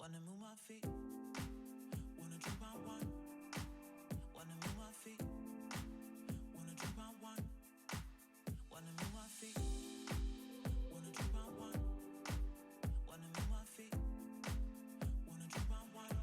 Wanna move my feet, wanna drink my wine. Wanna move my feet, wanna drink my wine. Wanna move my feet, wanna drink my wine. Wanna move my feet, wanna drink my wine.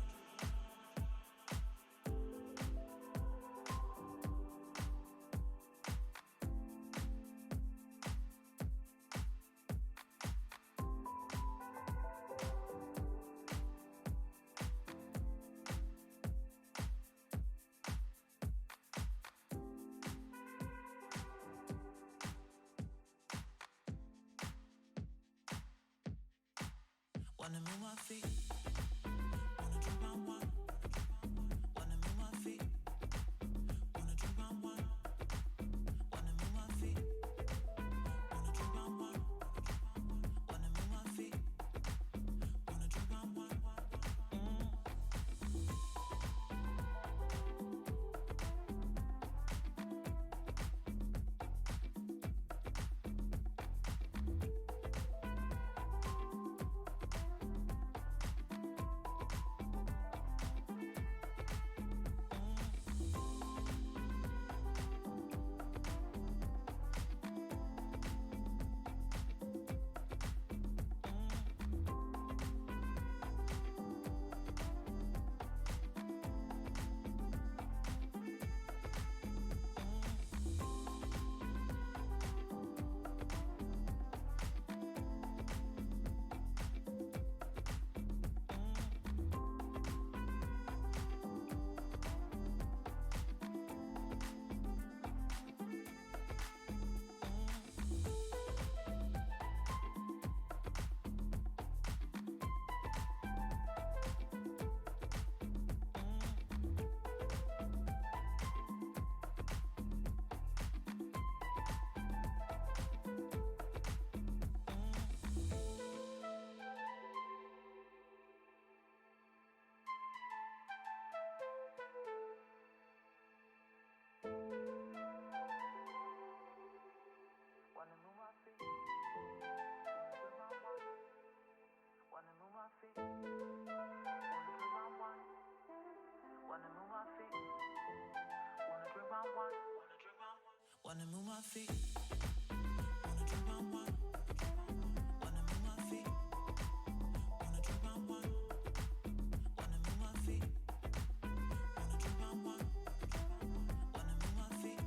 Wanna move my feet, wanna drink my wine. Wanna move my feet, wanna drink my wine. Wanna move my feet, wanna drink my wine. Wanna move my feet, wanna drink my wine. Wanna move my feet, wanna move my feet, wanna drink my wine. Wanna move my feet, wanna drink my wine. Wanna move my feet, wanna drink my wine. Wanna move my feet, wanna drink my wine. Wanna move my feet,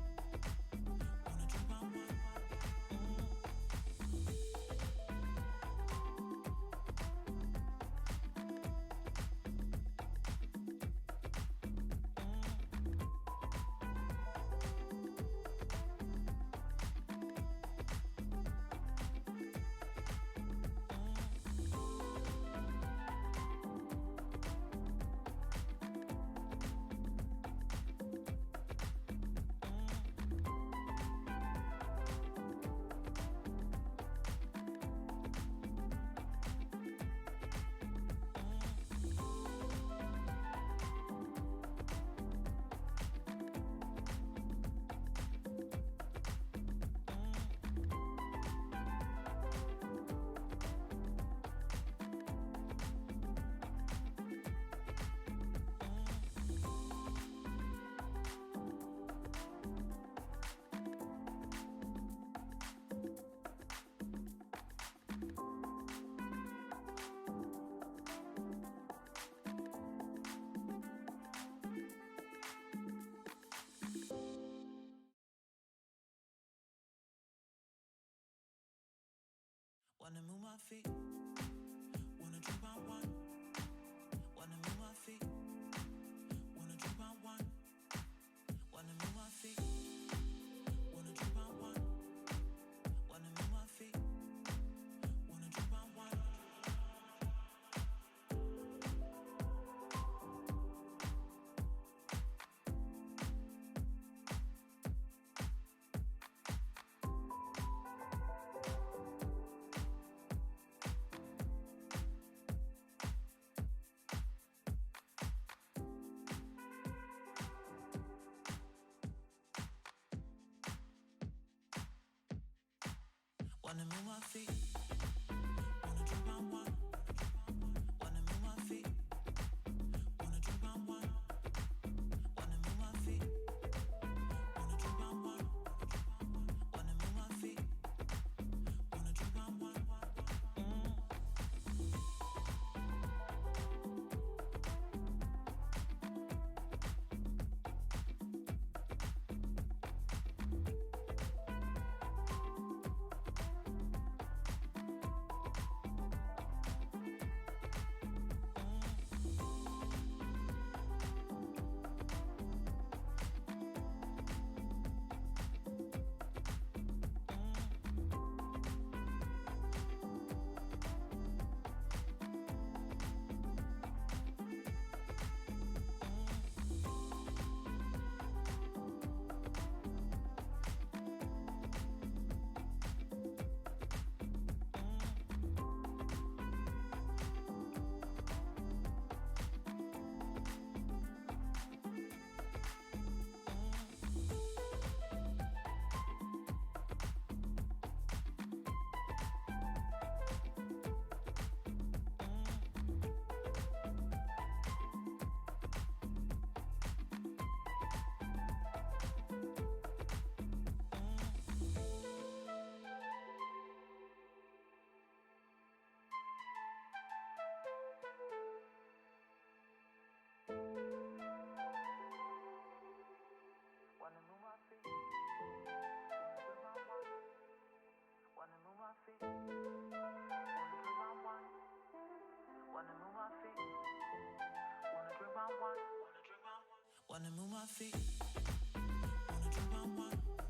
wanna drink my wine. Wanna move my feet, wanna drink my wine. Wanna move my feet, wanna drink my wine. Wanna move my feet, wanna drink my wine. Wanna move my feet, wanna drink my wine. Wanna move my feet, wanna drink my wine. Wanna move my feet, wanna drink my wine. Wanna move my feet, Wanna move my feet, wanna drink my wine.